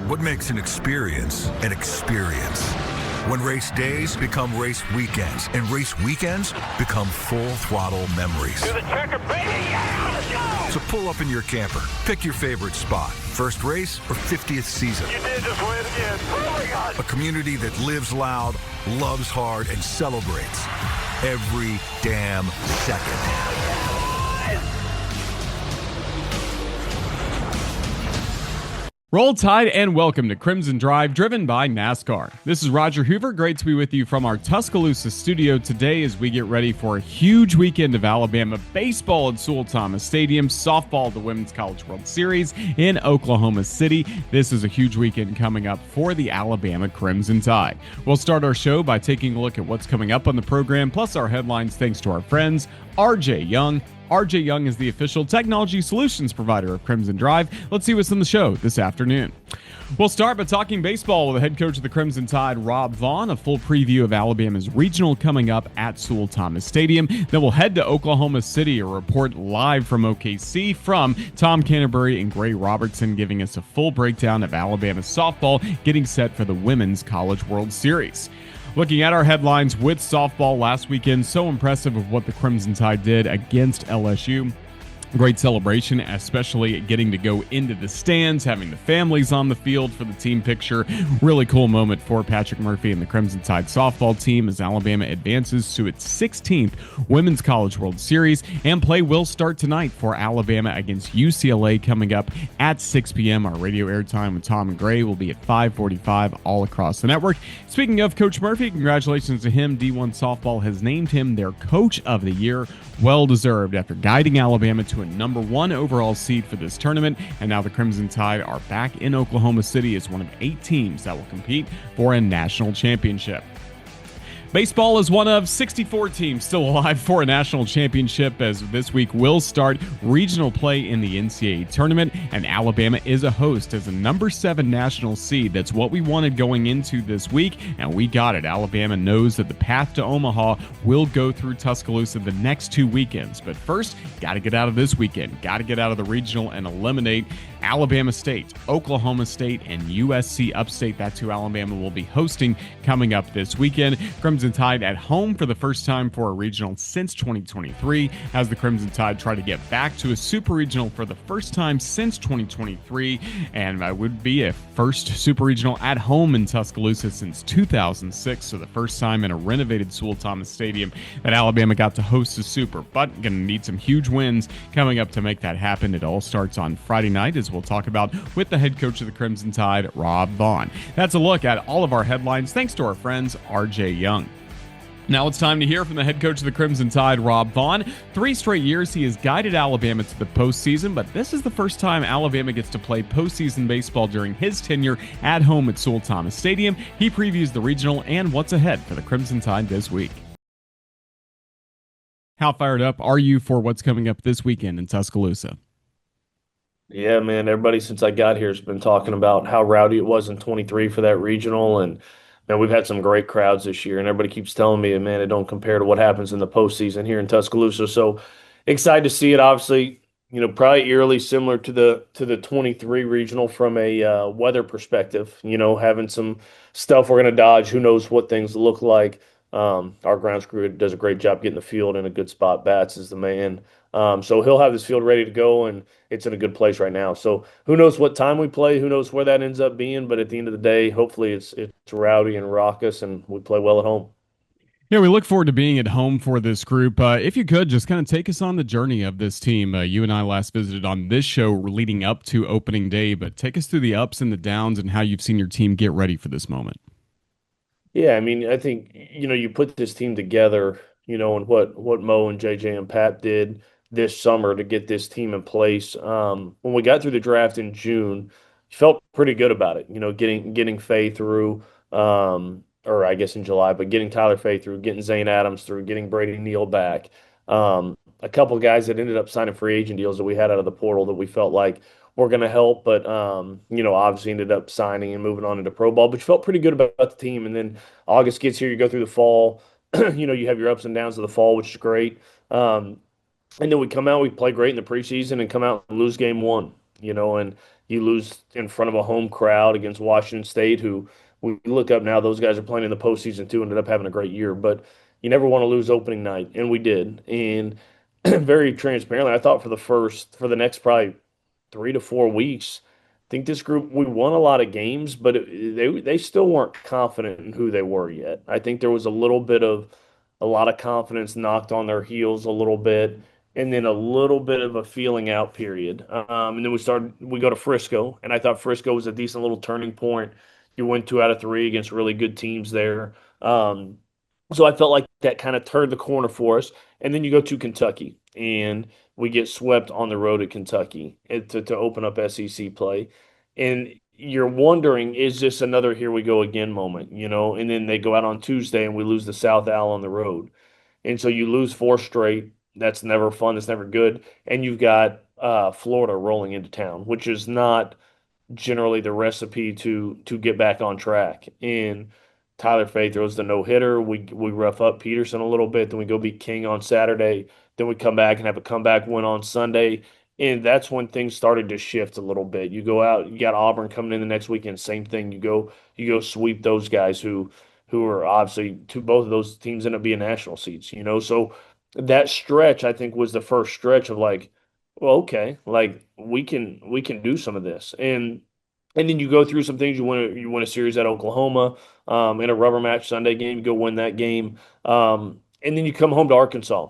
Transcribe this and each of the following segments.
What makes an experience an experience? When race days become race weekends, and race weekends become full-throttle memories. To the checker, baby! Yeah, let's go! So pull up in your camper, pick your favorite spot, first race or 50th season. You did just win again. Oh my God! A community that lives loud, loves hard, and celebrates every damn second. Roll Tide and welcome to Crimson Drive, driven by NASCAR. This is Roger Hoover. Great to be with you from our Tuscaloosa studio today as we get ready for a huge weekend of Alabama baseball at Sewell Thomas Stadium, softball at the Women's College World Series in Oklahoma City. This is a huge weekend coming up for the Alabama Crimson Tide. We'll start our show by taking a look at what's coming up on the program, plus our headlines thanks to our friends, RJ Young. RJ Young is the official technology solutions provider of Crimson Drive. Let's see what's in the show this afternoon. We'll start by talking baseball with the head coach of the Crimson Tide, Rob Vaughn, a full preview of Alabama's regional coming up at Sewell Thomas Stadium. Then we'll head to Oklahoma City, a report live from OKC from Tom Canterbury and Gray Robertson, giving us a full breakdown of Alabama softball getting set for the Women's College World Series. Looking at our headlines with softball last weekend, so impressive of what the Crimson Tide did against LSU. Great celebration, especially getting to go into the stands, having the families on the field for the team picture. Really cool moment for Patrick Murphy and the Crimson Tide softball team as Alabama advances to its 16th Women's College World Series. And play will start tonight for Alabama against UCLA coming up at 6 p.m. Our radio airtime with Tom and Gray will be at 5:45 all across the network. Speaking of Coach Murphy, congratulations to him. D1 Softball has named him their Coach of the Year. Well deserved after guiding Alabama to a number 1 overall seed for this tournament, and now the Crimson Tide are back in Oklahoma City as one of 8 teams that will compete for a national championship. Baseball is one of 64 teams still alive for a national championship, as this week will start regional play in the NCAA tournament, and Alabama is a host as a number 7 national seed. That's what we wanted going into this week, and we got it. Alabama knows that the path to Omaha will go through Tuscaloosa the next 2 weekends, but first, got to get out of this weekend, got to get out of the regional and eliminate Alabama State, Oklahoma State, and USC Upstate. That's who Alabama will be hosting coming up this weekend. Crimson Tide at home for the first time for a regional since 2023, as the Crimson Tide try to get back to a super regional for the first time since 2023, and it would be a first super regional at home in Tuscaloosa since 2006, so the first time in a renovated Sewell Thomas Stadium that Alabama got to host a super, but going to need some huge wins coming up to make that happen. It all starts on Friday night, as we'll talk about with the head coach of the Crimson Tide, Rob Vaughn. That's a look at all of our headlines thanks to our friends RJ Young. Now it's time to hear from the head coach of the Crimson Tide, Rob Vaughn. 3 straight years he has guided Alabama to the postseason, but this is the first time Alabama gets to play postseason baseball during his tenure at home at Sewell Thomas Stadium. He previews the regional and what's ahead for the Crimson Tide this week. How fired up are you for what's coming up this weekend in Tuscaloosa? Yeah, man, everybody since I got here has been talking about how rowdy it was in 23 for that regional, and man, we've had some great crowds this year, and everybody keeps telling me, man, it don't compare to what happens in the postseason here in Tuscaloosa. So excited to see it. Obviously, probably eerily similar to the 23 regional from a weather perspective. Having some stuff we're going to dodge. Who knows what things look like. Our grounds crew does a great job getting the field in a good spot. Bats is the man. So he'll have this field ready to go, and it's in a good place right now. So who knows what time we play? Who knows where that ends up being? But at the end of the day, hopefully it's rowdy and raucous, and we play well at home. Yeah, we look forward to being at home for this group. If you could, just kind of take us on the journey of this team. You and I last visited on this show leading up to opening day, but take us through the ups and the downs and how you've seen your team get ready for this moment. Yeah, I mean, I think, you put this team together, and what Mo and JJ and Pat did this summer to get this team in place. When we got through the draft in June, felt pretty good about it, getting Faye through, or I guess in July, but getting Tyler Faye through, getting Zane Adams through, getting Brady Neal back. A couple guys that ended up signing free agent deals that we had out of the portal that we felt like were going to help, but obviously ended up signing and moving on into pro ball. But you felt pretty good about the team. And then August gets here, you go through the fall. You have your ups and downs of the fall, which is great. And then we come out, we play great in the preseason, and come out and lose game 1. and you lose in front of a home crowd against Washington State, who we look up now, those guys are playing in the postseason too, ended up having a great year. But you never want to lose opening night, and we did. And very transparently, I thought for the next probably 3 to 4 weeks, I think this group we won a lot of games, but they still weren't confident in who they were yet. I think there was a lot of confidence knocked on their heels a little bit, and then a little bit of a feeling out period. And then we go to Frisco, and I thought Frisco was a decent little turning point. You win 2 out of 3 against really good teams there. So I felt like that kind of turned the corner for us. And then you go to Kentucky, and we get swept on the road at Kentucky to open up SEC play. And you're wondering, is this another here we go again moment, And then they go out on Tuesday and we lose the South Al on the road. And so you lose 4 straight. That's never fun. That's never good. And you've got Florida rolling into town, which is not generally the recipe to get back on track. And Tyler Fay throws the no hitter. We rough up Peterson a little bit. Then we go beat King on Saturday. Then we come back and have a comeback win on Sunday. And that's when things started to shift a little bit. You go out, you got Auburn coming in the next weekend, same thing. You go sweep those guys who are obviously both of those teams end up being national seeds. So that stretch, I think, was the first stretch of like, well, okay, like we can do some of this. And then you go through some things. You win a series at Oklahoma, in a rubber match Sunday game. You go win that game, and then you come home to Arkansas,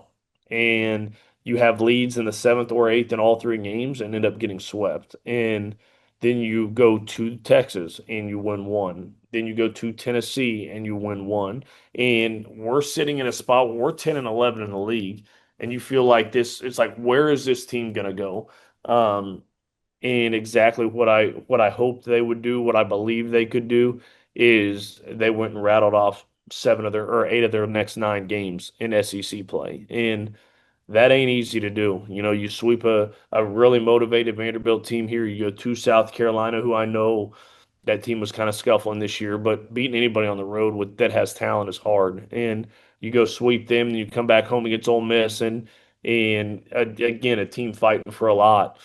and you have leads in the seventh or eighth in all 3 games, and end up getting swept. And then you go to Texas and you win one. Then you go to Tennessee and you win one. And we're sitting in a spot where we're 10-11 in the league, and you feel like this. It's like, where is this team gonna go? Um, and exactly what I hoped they would do, what I believe they could do, is they went and rattled off 7 of their 8 of their next 9 games in SEC play, and that ain't easy to do. You sweep a really motivated Vanderbilt team here. You go to South Carolina, who I know that team was kind of scuffling this year, but beating anybody on the road that has talent is hard. And you go sweep them, and you come back home against Ole Miss, and again a team fighting for a lot.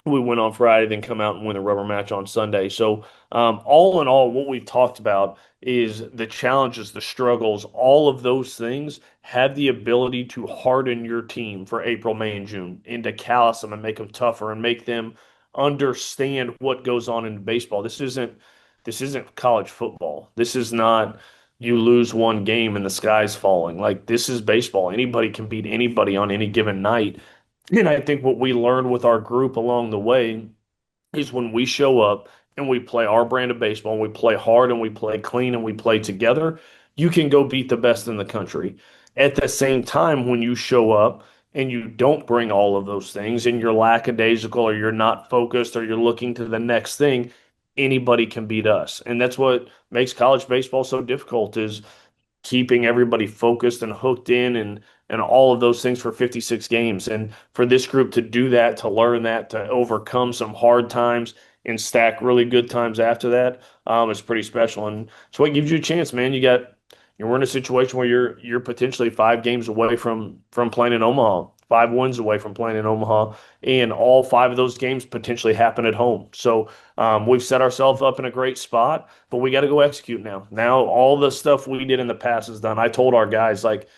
We win on Friday, then come out and win the rubber match on Sunday. So, all in all, what we've talked about is the challenges, the struggles, all of those things have the ability to harden your team for April, May, and June, and to callous them and make them tougher and make them understand what goes on in baseball. This isn't college football. This is not you lose one game and the sky's falling. Like, this is baseball. Anybody can beat anybody on any given night. And I think what we learned with our group along the way is when we show up and we play our brand of baseball, and we play hard and we play clean and we play together, you can go beat the best in the country. At the same time, when you show up and you don't bring all of those things and you're lackadaisical or you're not focused or you're looking to the next thing, anybody can beat us. And that's what makes college baseball so difficult, is keeping everybody focused and hooked in, and all of those things for 56 games. And for this group to do that, to learn that, to overcome some hard times and stack really good times after that, is pretty special. And so it gives you a chance, man. You're in a situation where you're potentially 5 games away from playing in Omaha, 5 wins away from playing in Omaha, and all 5 of those games potentially happen at home. So, we've set ourselves up in a great spot, but we got to go execute now. Now all the stuff we did in the past is done. I told our guys, like,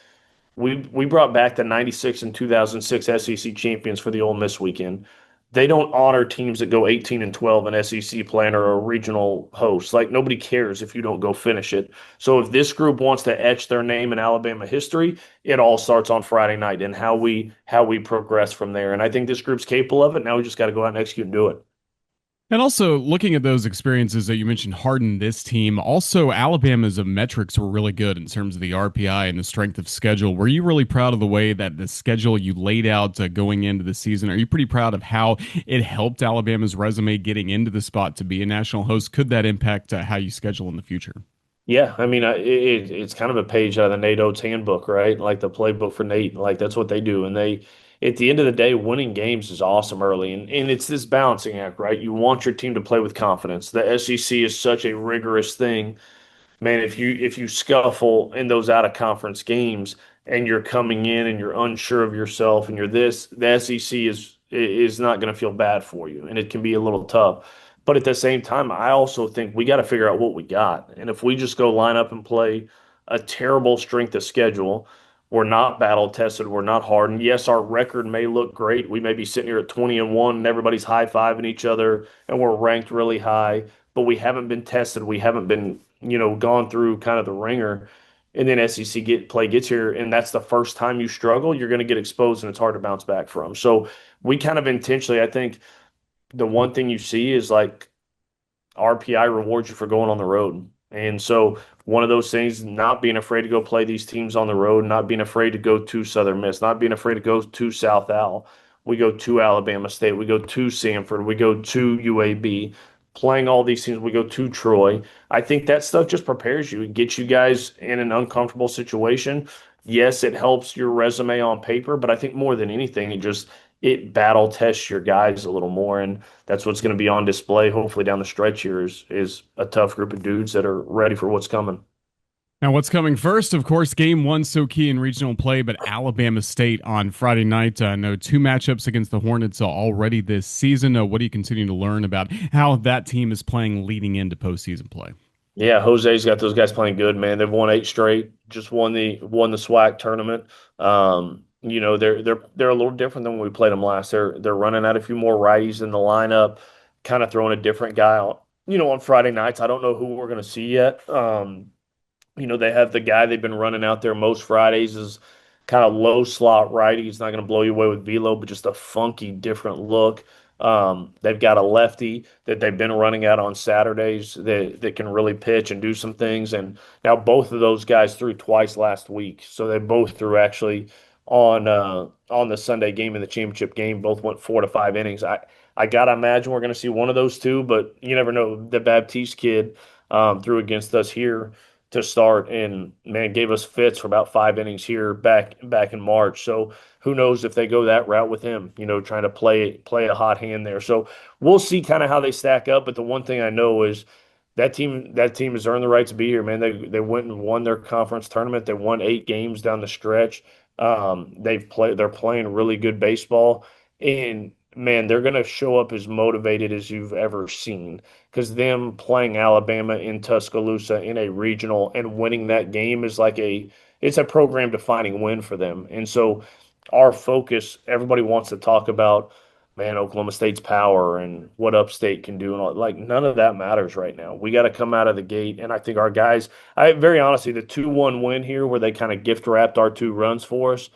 we brought back the 96 and 2006 SEC champions for the Ole Miss weekend. They don't honor teams that go 18-12 in SEC play and are a regional host. Like, nobody cares if you don't go finish it. So if this group wants to etch their name in Alabama history, it all starts on Friday night and how we progress from there. And I think this group's capable of it. Now we just got to go out and execute and do it. And also looking at those experiences that you mentioned hardened this team, also Alabama's metrics were really good in terms of the RPI and the strength of schedule. Were you really proud of the way that the schedule you laid out going into the season? Are you pretty proud of how it helped Alabama's resume getting into the spot to be a national host? Could that impact how you schedule in the future? Yeah, I mean, it's kind of a page out of the Nate Oates handbook, right? Like the playbook for Nate. Like, that's what they do. And at the end of the day, winning games is awesome early. And it's this balancing act, right? You want your team to play with confidence. The SEC is such a rigorous thing. Man, if you scuffle in those out of conference games and you're coming in and you're unsure of yourself and you're this, the SEC is not going to feel bad for you, and it can be a little tough. But at the same time, I also think we got to figure out what we got. And if we just go line up and play a terrible strength of schedule, we're not battle tested, we're not hardened. Yes, our record may look great. We may be sitting here at 20-1 and everybody's high-fiving each other and we're ranked really high, but we haven't been tested. We haven't been, gone through kind of the ringer. And then SEC play gets here, and that's the first time you struggle, you're going to get exposed, and it's hard to bounce back from. So we kind of intentionally, I think the one thing you see is like RPI rewards you for going on the road. And so one of those things, not being afraid to go play these teams on the road, not being afraid to go to Southern Miss, not being afraid to go to South Al. We go to Alabama State, we go to Samford, we go to UAB, playing all these teams, we go to Troy. I think that stuff just prepares you. It gets you guys in an uncomfortable situation. Yes, it helps your resume on paper, but I think more than anything, it battle tests your guys a little more. And that's what's going to be on display, hopefully down the stretch here is a tough group of dudes that are ready for what's coming. Now, what's coming first? Of course, game one so key in regional play, but Alabama State on Friday night. No, two matchups against the Hornets already this season. What do you continue to learn about how that team is playing leading into postseason play? Yeah, Jose's got those guys playing good, man. They've won 8 straight, just won the SWAC tournament. They're a little different than when we played them last. They're running out a few more righties in the lineup, kind of throwing a different guy on Friday nights. I don't know who we're going to see yet. They have the guy they've been running out there most Fridays is kind of low slot righty. He's not going to blow you away with velo, but just a funky, different look. They've got a lefty that they've been running out on Saturdays that can really pitch and do some things. And now both of those guys threw twice last week, so they both threw actually on the Sunday game in the championship game. Both went 4 to 5 innings. I gotta imagine we're going to see one of those two, but you never know. The Baptiste kid threw against us here to start, and man, gave us fits for about 5 innings here back in March. So who knows if they go that route with him? Trying to play a hot hand there. So we'll see kind of how they stack up. But the one thing I know is that team has earned the right to be here, man. They went and won their conference tournament. They won 8 games down the stretch. They're playing really good baseball, and man, they're going to show up as motivated as you've ever seen because them playing Alabama in Tuscaloosa in a regional and winning that game is it's a program defining win for them. And so our focus, everybody wants to talk about, man, Oklahoma State's power and what Upstate can do and all. Like none of that matters right now. We got to come out of the gate, and I think our guys. I very honestly, the 2-1 win here, where they kind of gift wrapped our 2 runs for us,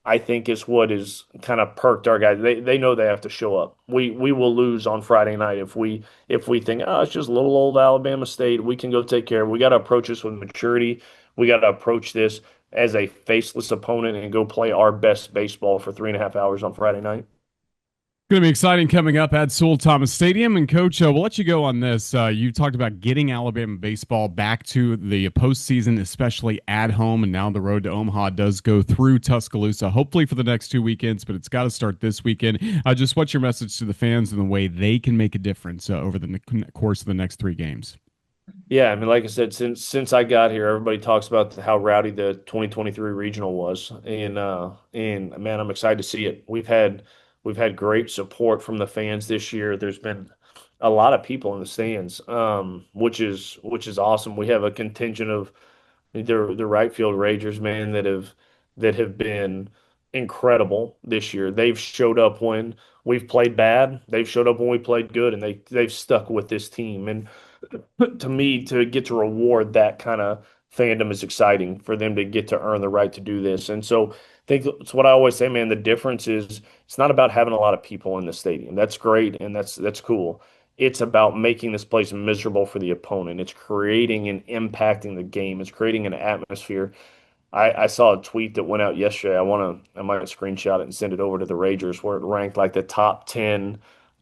I think is what is kind of perked our guys. They know they have to show up. We will lose on Friday night if we think, oh, it's just little old Alabama State. We can go take care of it. We got to approach this with maturity. We got to approach this as a faceless opponent and go play our best baseball for 3.5 hours on Friday night. Going to be exciting coming up at Sewell Thomas Stadium. And Coach, we'll let you go on this. You talked about getting Alabama baseball back to the postseason, especially at home. And now the road to Omaha does go through Tuscaloosa, hopefully for the next 2 weekends, but it's got to start this weekend. Just what's your message to the fans and the way they can make a difference over the course of the next 3 games? Yeah, I mean, like I said, since I got here, everybody talks about how rowdy the 2023 regional was, and man, I'm excited to see it. We've had great support from the fans this year. There's been a lot of people in the stands, which is awesome. We have a contingent of the right field Ragers, man, that have been incredible this year. They've showed up when we've played bad. They've showed up when we played good, and they've stuck with this team. And to me, to get to reward that kind of fandom is exciting for them to get to earn the right to do this. And so I think it's what I always say, man. The difference is it's not about having a lot of people in the stadium. That's great and that's cool. It's about making this place miserable for the opponent. It's creating and impacting the game. It's creating an atmosphere. I saw a tweet that went out yesterday. I might screenshot it and send it over to the Ragers where it ranked like the top 10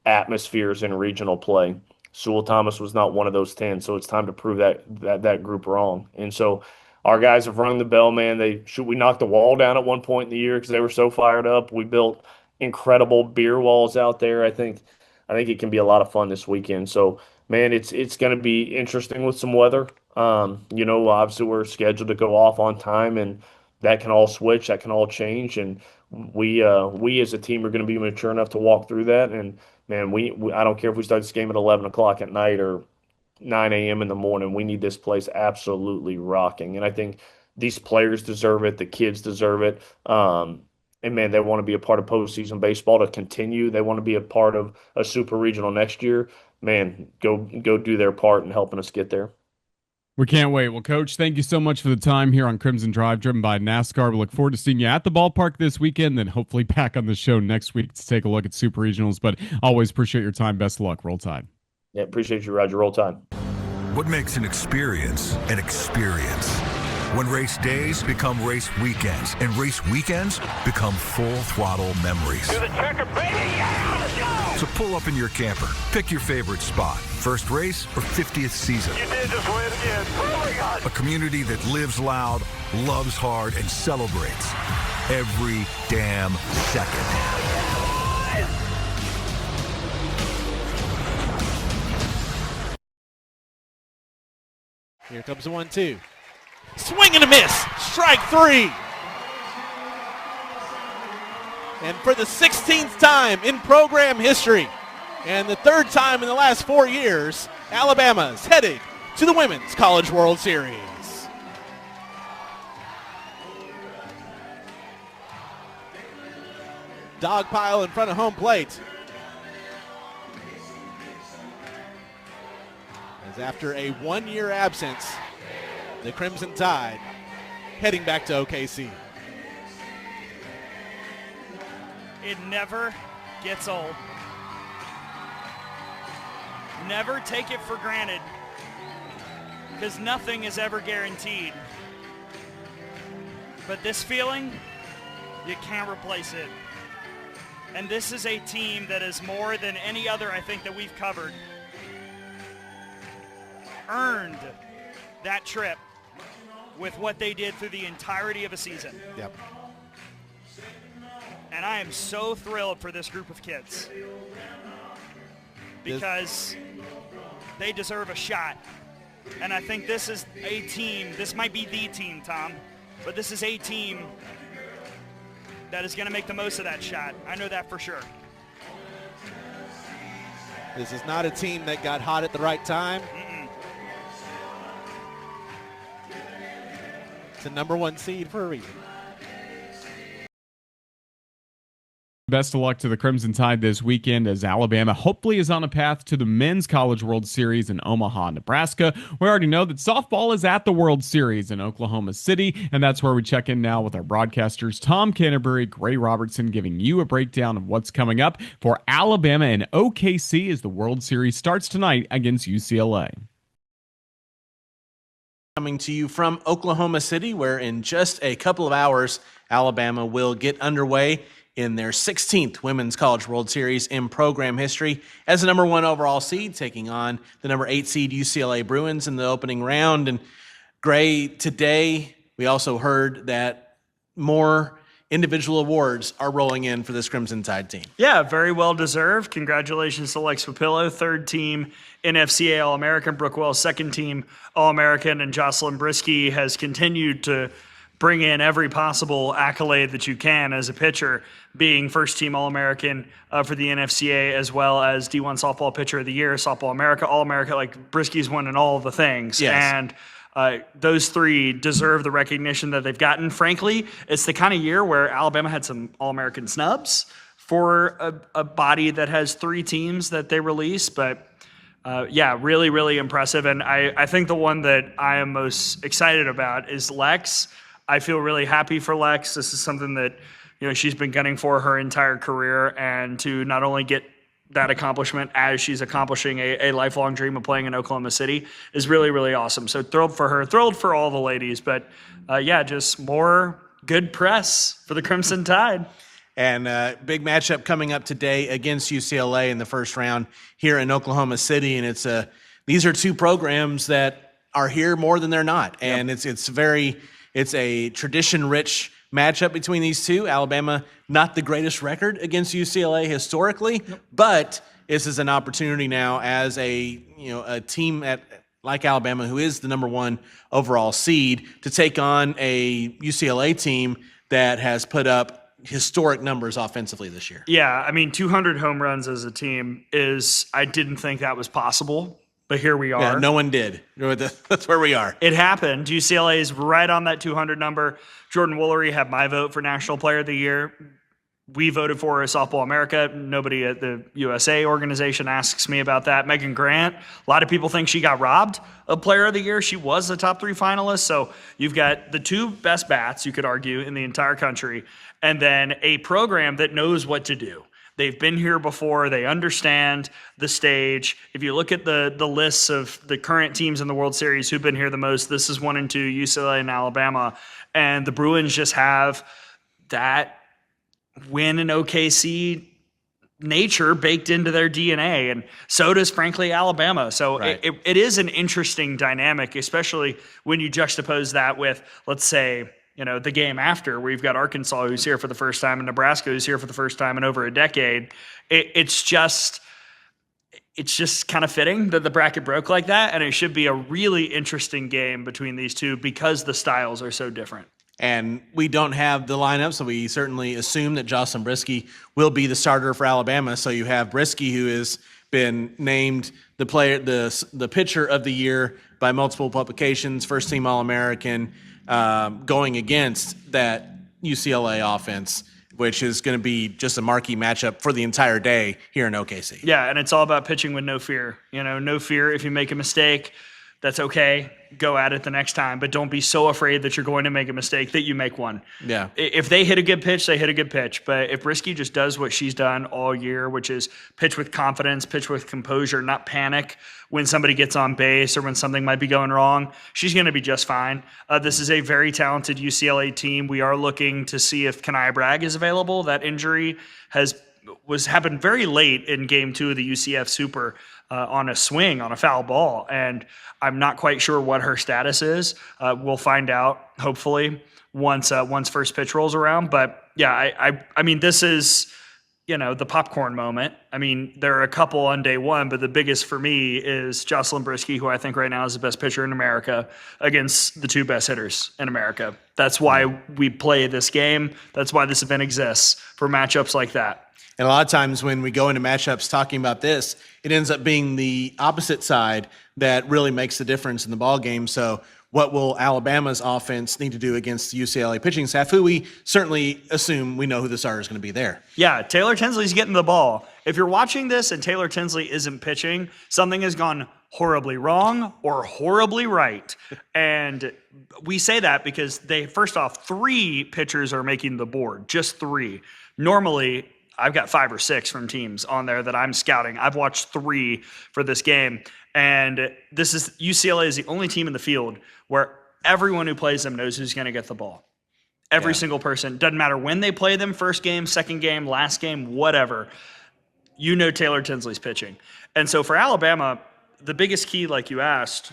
atmospheres in regional play. Sewell Thomas was not one of those 10, so it's time to prove that group wrong. And so our guys have rung the bell, man. We knocked the wall down at one point in the year because they were so fired up. We built incredible beer walls out there. I think it can be a lot of fun this weekend. So, man, it's going to be interesting with some weather. Obviously we're scheduled to go off on time, and that can all switch, that can all change, and we as a team are going to be mature enough to walk through that. And man, I don't care if we start this game at 11 o'clock at night or 9 a.m. in the morning. We need this place absolutely rocking. And I think these players deserve it. The kids deserve it. And man, they want to be a part of postseason baseball to continue. They want to be a part of a super regional next year. Man, go do their part in helping us get there. We can't wait. Well, Coach, thank you so much for the time here on Crimson Drive, driven by NASCAR. We look forward to seeing you at the ballpark this weekend, then hopefully back on the show next week to take a look at Super Regionals. But always appreciate your time. Best of luck. Roll Tide. Yeah, appreciate you, Roger. Roll Tide. What makes an experience an experience? When race days become race weekends and race weekends become full throttle memories. To the checker, baby! Yeah, let's go! So pull up in your camper, pick your favorite spot, first race or 50th season. You did just win again. Oh my God! A community that lives loud, loves hard, and celebrates every damn second. Here comes the 1-2. Swing and a miss. Strike 3. And for the 16th time in program history, and the 3rd time in the last 4 years, Alabama's headed to the Women's College World Series. Dog pile in front of home plate. As after a 1-year absence, the Crimson Tide heading back to OKC. It never gets old. Never take it for granted, because nothing is ever guaranteed. But this feeling, you can't replace it. And this is a team that is more than any other I think that we've covered earned that trip with what they did through the entirety of a season. Yep. And I am so thrilled for this group of kids because they deserve a shot. And I think this is a team, this might be the team, Tom, but this is a team that is going to make the most of that shot. I know that for sure. This is not a team that got hot at the right time. It's a number 1 seed for a reason. Best of luck to the Crimson Tide this weekend as Alabama hopefully is on a path to the Men's College World Series in Omaha, Nebraska. We already know that softball is at the World Series in Oklahoma City, and that's where we check in now with our broadcasters, Tom Canterbury, Gray Robertson, giving you a breakdown of what's coming up for Alabama and OKC as the World Series starts tonight against UCLA. Coming to you from Oklahoma City, where in just a couple of hours, Alabama will get underway in their 16th Women's College World Series in program history as the number 1 overall seed, taking on the number 8 seed UCLA Bruins in the opening round. And Gray, today we also heard that more individual awards are rolling in for this Crimson Tide team. Yeah, very well deserved. Congratulations to Lex Papillo, 3rd team NFCA All-American, Brooke Wells, 2nd team All-American, and Jocelyn Brisky has continued to bring in every possible accolade that you can as a pitcher, being 1st team All-American for the NFCA, as well as D1 Softball Pitcher of the Year, Softball America, All-America. Like, Brisky's winning all of the things. Yes. And those 3 deserve the recognition that they've gotten. Frankly, it's the kind of year where Alabama had some All-American snubs for a body that has 3 teams that they release. But, yeah, really, really impressive. And I think the one that I am most excited about is Lex. I feel really happy for Lex. This is something that, you know, she's been gunning for her entire career, and to not only get that accomplishment as she's accomplishing a lifelong dream of playing in Oklahoma City is really, really awesome. So thrilled for her, thrilled for all the ladies, but yeah, just more good press for the Crimson Tide. And big matchup coming up today against UCLA in the first round here in Oklahoma City. And these are 2 programs that are here more than they're not. And yep. It's a tradition-rich matchup between these 2. Alabama, not the greatest record against UCLA historically, yep. But this is an opportunity now as a team at like Alabama, who is the number one overall seed, to take on a UCLA team that has put up historic numbers offensively this year. Yeah, I mean, 200 home runs as a team I didn't think that was possible, but here we are. Yeah, no one did. That's where we are. It happened. UCLA is right on that 200 number. Jordan Woolery had my vote for National Player of the Year. We voted for Softball America. Nobody at the USA organization asks me about that. Megan Grant, a lot of people think she got robbed of Player of the Year. She was the top 3 finalist. So you've got the 2 best bats, you could argue, in the entire country, and then a program that knows what to do. They've been here before. They understand the stage. If you look at the lists of the current teams in the World Series who've been here the most, this is 1 and 2, UCLA and Alabama. And the Bruins just have that win in OKC nature baked into their DNA, and so does, frankly, Alabama. So right. it is an interesting dynamic, especially when you juxtapose that with, let's say, the game after, where you've got Arkansas, who's here for the first time, and Nebraska, who's here for the first time in over a decade. It's just kind of fitting that the bracket broke like that, and it should be a really interesting game between these two because the styles are so different. And we don't have the lineup, so we certainly assume that Jocelyn Brisky will be the starter for Alabama. So you have Brisky, who has been named the pitcher of the year by multiple publications, first team All-American, going against that UCLA offense, which is going to be just a marquee matchup for the entire day here in OKC. Yeah, and it's all about pitching with no fear. No fear if you make a mistake. That's okay. Go at it the next time, but don't be so afraid that you're going to make a mistake that you make one. Yeah. If they hit a good pitch, they hit a good pitch. But if Brisky just does what she's done all year, which is pitch with confidence, pitch with composure, not panic when somebody gets on base or when something might be going wrong, she's going to be just fine. This is a very talented UCLA team. We are looking to see if Kanaya Bragg is available. That injury happened very late in game 2 of the UCF Super on a swing, on a foul ball. And I'm not quite sure what her status is. We'll find out, hopefully, once first pitch rolls around. But yeah, I mean, this is, the popcorn moment. I mean, there are a couple on day 1, but the biggest for me is Jocelyn Brisky, who I think right now is the best pitcher in America, against the 2 best hitters in America. That's why we play this game. That's why this event exists, for matchups like that. And a lot of times when we go into matchups talking about this, it ends up being the opposite side that really makes the difference in the ball game. So what will Alabama's offense need to do against the UCLA pitching staff, who we certainly assume we know who the starter is going to be there? Yeah, Taylor Tinsley's getting the ball. If you're watching this and Taylor Tinsley isn't pitching, something has gone horribly wrong or horribly right. And we say that because first off, 3 pitchers are making the board, just 3. Normally, I've got 5 or 6 from teams on there that I'm scouting. I've watched 3 for this game. And UCLA is the only team in the field where everyone who plays them knows who's going to get the ball. Every single person. Doesn't matter when they play them, first game, second game, last game, whatever. Taylor Tinsley's pitching. And so for Alabama, the biggest key, like you asked,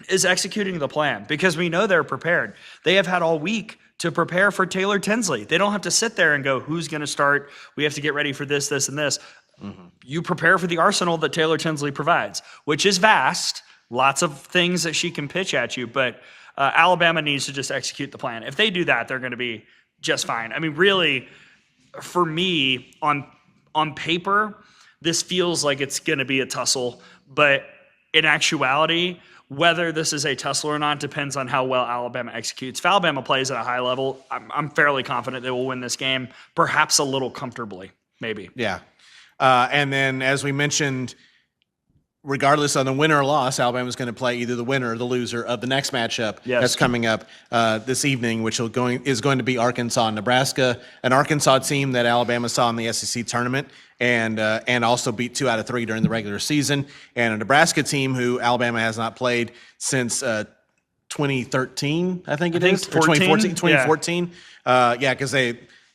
is executing the plan, because we know they're prepared. They have had all week to prepare for Taylor Tinsley. They don't have to sit there and go, who's going to start? We have to get ready for this, this, and this. Mm-hmm. You prepare for the arsenal that Taylor Tinsley provides, which is vast. Lots of things that she can pitch at you, but Alabama needs to just execute the plan. If they do that, they're going to be just fine. I mean, really, for me, on paper, this feels like it's going to be a tussle, but in actuality, whether this is a tussle or not depends on how well Alabama executes. If Alabama plays at a high level, I'm fairly confident they will win this game, perhaps a little comfortably, maybe. Yeah. And then, as we mentioned, regardless of the winner or loss, Alabama's going to play either the winner or the loser of the next matchup that's coming up this evening, which is going to be Arkansas and Nebraska, an Arkansas team that Alabama saw in the SEC tournament and also beat 2 out of 3 during the regular season, and a Nebraska team who Alabama has not played since 2013, I think it is, or 2014. Yeah, because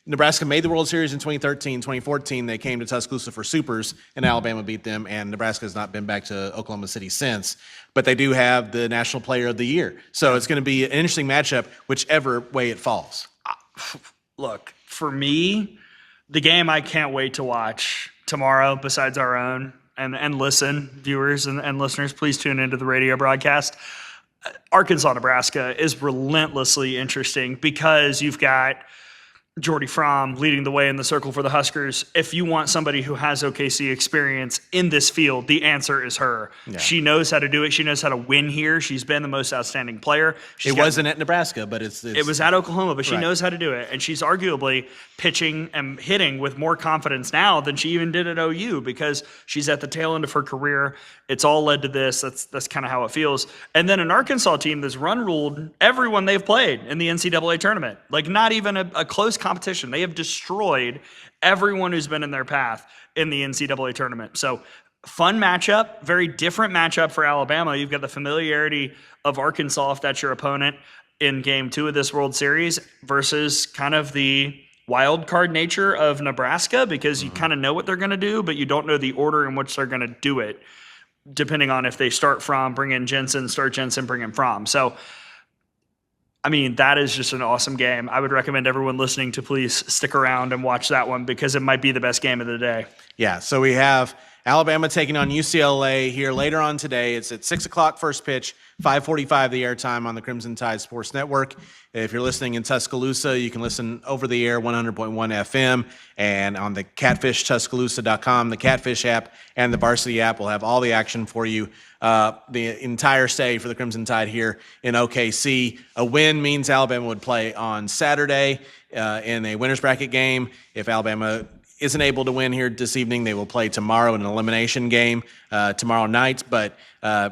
Nebraska made the World Series in 2013. 2014, they came to Tuscaloosa for Supers, and Alabama beat them, and Nebraska has not been back to Oklahoma City since. But they do have the National Player of the Year. So it's going to be an interesting matchup, whichever way it falls. Look, for me, the game I can't wait to watch tomorrow, besides our own, and listen, viewers and listeners, please tune into the radio broadcast. Arkansas, Nebraska is relentlessly interesting because you've got Jordy Fromm leading the way in the circle for the Huskers. If you want somebody who has OKC experience in this field, the answer is her. Yeah. She knows how to do it. She knows how to win here. She's been the most outstanding player. It wasn't at Nebraska, but it was at Oklahoma, but she knows how to do it. And she's arguably pitching and hitting with more confidence now than she even did at OU because she's at the tail end of her career. It's all led to this. That's kind of how it feels. And then an Arkansas team that's run-ruled everyone they've played in the NCAA tournament. Like not even a close competition. They have destroyed everyone who's been in their path in the NCAA tournament. So fun matchup, very different matchup for Alabama. You've got the familiarity of Arkansas, if that's your opponent, in game 2 of this World Series versus kind of the wild card nature of Nebraska because you kind of know what they're going to do, but you don't know the order in which they're going to do it, depending on if they start Fromm, bring in Jensen, start Jensen, bring in Fromm. So I mean, that is just an awesome game. I would recommend everyone listening to please stick around and watch that one because it might be the best game of the day. Yeah, so we have Alabama taking on UCLA here later on today. It's at 6 o'clock first pitch, 5:45 the airtime on the Crimson Tide Sports Network. If you're listening in Tuscaloosa, you can listen over the air 100.1 FM and on the catfishtuscaloosa.com, the Catfish app, and the Varsity app will have all the action for you the entire stay for the Crimson Tide here in OKC. A win means Alabama would play on Saturday in a winner's bracket game. If Alabama isn't able to win here this evening, they will play tomorrow in an elimination game tomorrow night. But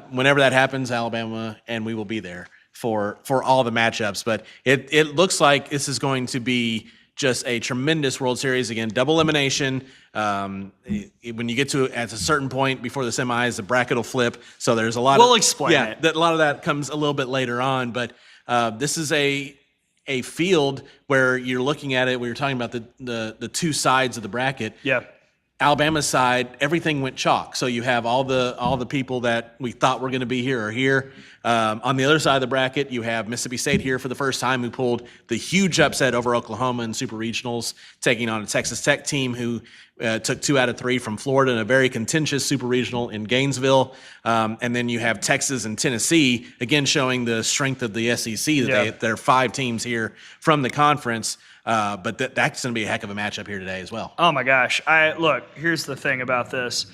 whenever that happens, Alabama and we will be there for all the matchups. But it looks like this is going to be just a tremendous World Series. Again, double elimination. When you get to at a certain point before the semis, the bracket will flip. So there's a lot. We'll explain it. A lot of that comes a little bit later on. But this is a field where you're looking at it. We were talking about the two sides of the bracket. Yeah. Alabama's side, everything went chalk. So you have all the people that we thought were going to be here are here. On the other side of the bracket, you have Mississippi State here for the first time, who pulled the huge upset over Oklahoma in Super Regionals, taking on a Texas Tech team who took 2 out of 3 from Florida in a very contentious Super Regional in Gainesville. And then you have Texas and Tennessee, again showing the strength of the SEC. There are 5 teams here from the conference. But that's going to be a heck of a matchup here today as well. Oh, my gosh. Look, here's the thing about this.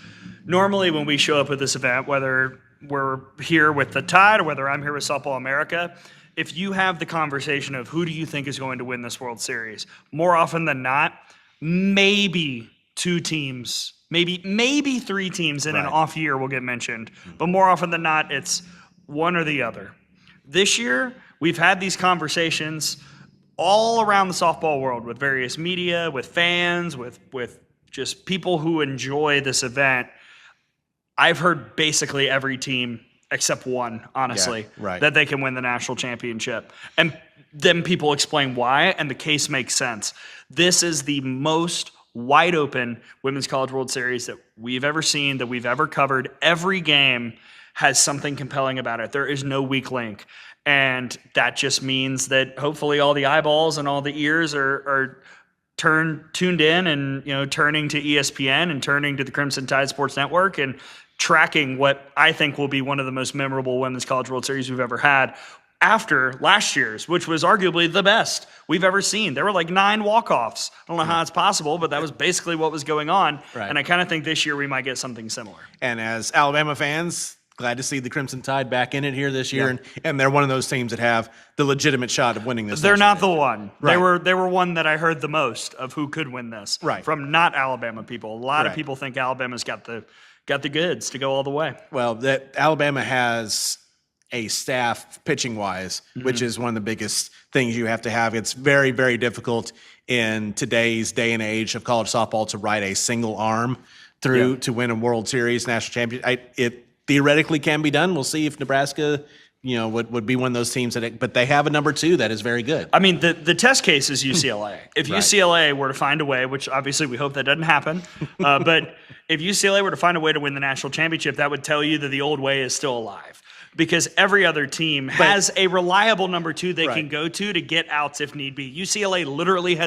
Normally when we show up at this event, whether we're here with the Tide or whether I'm here with Softball America, if you have the conversation of who do you think is going to win this World Series, more often than not, maybe 2 teams, maybe 3 teams in an off year will get mentioned. But more often than not, it's one or the other. This year, we've had these conversations all around the softball world with various media, with fans, with just people who enjoy this event. I've heard basically every team except one, honestly, that they can win the national championship. And then people explain why, and the case makes sense. This is the most wide open Women's College World Series that we've ever seen, that we've ever covered. Every game has something compelling about it. There is no weak link. And that just means that hopefully all the eyeballs and all the ears are tuned in and turning to ESPN and turning to the Crimson Tide Sports Network and tracking what I think will be one of the most memorable Women's College World Series we've ever had after last year's, which was arguably the best we've ever seen. There were like 9 walk-offs. I don't know how it's possible, but that was basically what was going on. Right. And I kind of think this year we might get something similar. And as Alabama fans, glad to see the Crimson Tide back in it here this year, and they're one of those teams that have the legitimate shot of winning this. They're not the one. Right. They were one that I heard the most of who could win this. Right. From not Alabama people. A lot of people think Alabama's got the goods to go all the way. Well, that Alabama has a staff pitching wise, which is one of the biggest things you have to have. It's very, very difficult in today's day and age of college softball to ride a single arm through to win a World Series national championship. It theoretically can be done. We'll see if Nebraska, would be one of those teams but they have a number 2 that is very good. I mean, the test case is UCLA. If UCLA were to find a way, which obviously we hope that doesn't happen, but if UCLA were to find a way to win the national championship, that would tell you that the old way is still alive. because every other team has a reliable number 2 they can go to get outs if need be. UCLA literally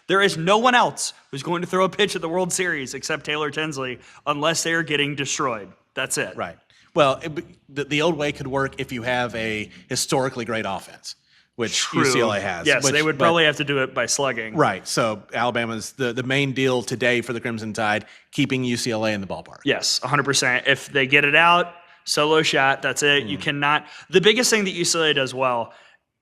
there is no one else who's going to throw a pitch at the World Series except Taylor Tinsley unless they are getting destroyed. That's it. Right. Well, the old way could work if you have a historically great offense, which UCLA has. Yes, they would probably have to do it by slugging. Right. So Alabama's the main deal today for the Crimson Tide, keeping UCLA in the ballpark. Yes, 100%. If they get it out, solo shot, that's it. You cannot. The biggest thing that UCLA does well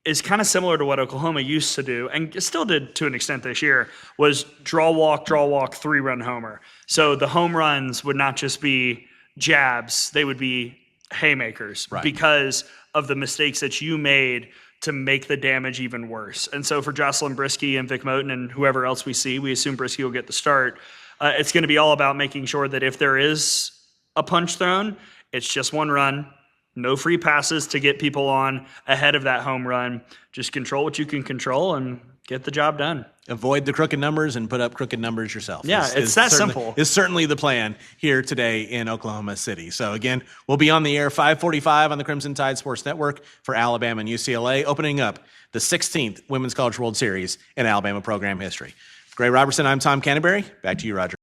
is kind of similar to what Oklahoma used to do, and still did to an extent this year, was draw, walk, 3-run homer. So the home runs would not just be jabs, they would be haymakers because of the mistakes that you made to make the damage even worse. And so for Jocelyn Brisky and Vic Moten and whoever else we see, we assume Brisky will get the start. It's going to be all about making sure that if there is a punch thrown, it's just 1 run, no free passes to get people on ahead of that home run. Just control what you can control and get the job done. Avoid the crooked numbers and put up crooked numbers yourself. Yeah, it's that simple. It's certainly the plan here today in Oklahoma City. So again, we'll be on the air 5:45 on the Crimson Tide Sports Network for Alabama and UCLA, opening up the 16th Women's College World Series in Alabama program history. Gray Robertson, I'm Tom Canterbury. Back to you, Roger.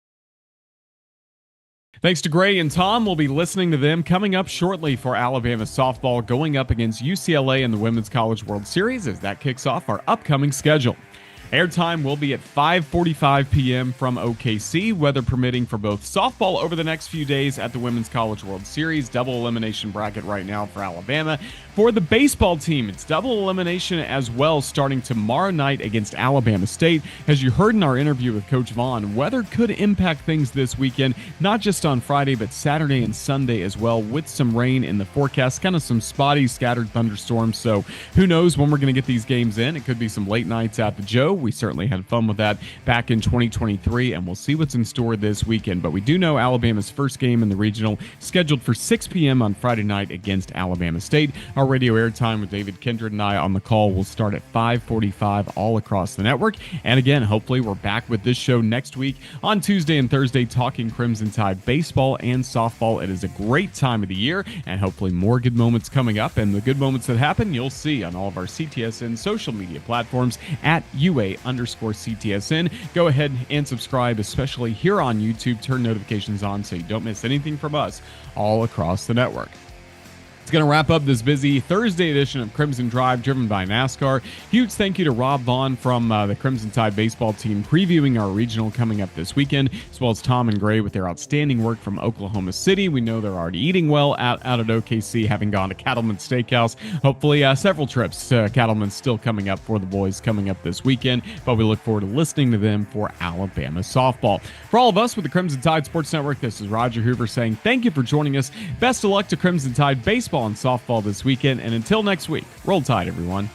Thanks to Gray and Tom. We'll be listening to them coming up shortly for Alabama softball going up against UCLA in the Women's College World Series as that kicks off our upcoming schedule. Airtime will be at 5:45 p.m. from OKC, weather permitting for both softball over the next few days at the Women's College World Series. Double elimination bracket right now for Alabama. For the baseball team, it's double elimination as well starting tomorrow night against Alabama State. As you heard in our interview with Coach Vaughn, weather could impact things this weekend, not just on Friday, but Saturday and Sunday as well, with some rain in the forecast, kind of some spotty scattered thunderstorms. So who knows when we're going to get these games in. It could be some late nights at the Joe. We certainly had fun with that back in 2023, and we'll see what's in store this weekend. But we do know Alabama's first game in the regional scheduled for 6 p.m. on Friday night against Alabama State. Our radio airtime with David Kindred and I on the call will start at 5:45 all across the network. And again, hopefully we're back with this show next week on Tuesday and Thursday talking Crimson Tide baseball and softball. It is a great time of the year, and hopefully more good moments coming up. And the good moments that happen, you'll see on all of our CTSN social media platforms at UA_CTSN. Go ahead and subscribe, especially here on YouTube. Turn notifications on so you don't miss anything from us all across the network. It's going to wrap up this busy Thursday edition of Crimson Drive, driven by NASCAR. Huge thank you to Rob Vaughn from the Crimson Tide baseball team, previewing our regional coming up this weekend, as well as Tom and Gray with their outstanding work from Oklahoma City. We know they're already eating well out at OKC, having gone to Cattleman's Steakhouse. Hopefully several trips to Cattleman's still coming up for the boys coming up this weekend, but we look forward to listening to them for Alabama softball. For all of us with the Crimson Tide Sports Network, this is Roger Hoover saying thank you for joining us. Best of luck to Crimson Tide baseball and softball this weekend, and until next week, roll Tide, everyone.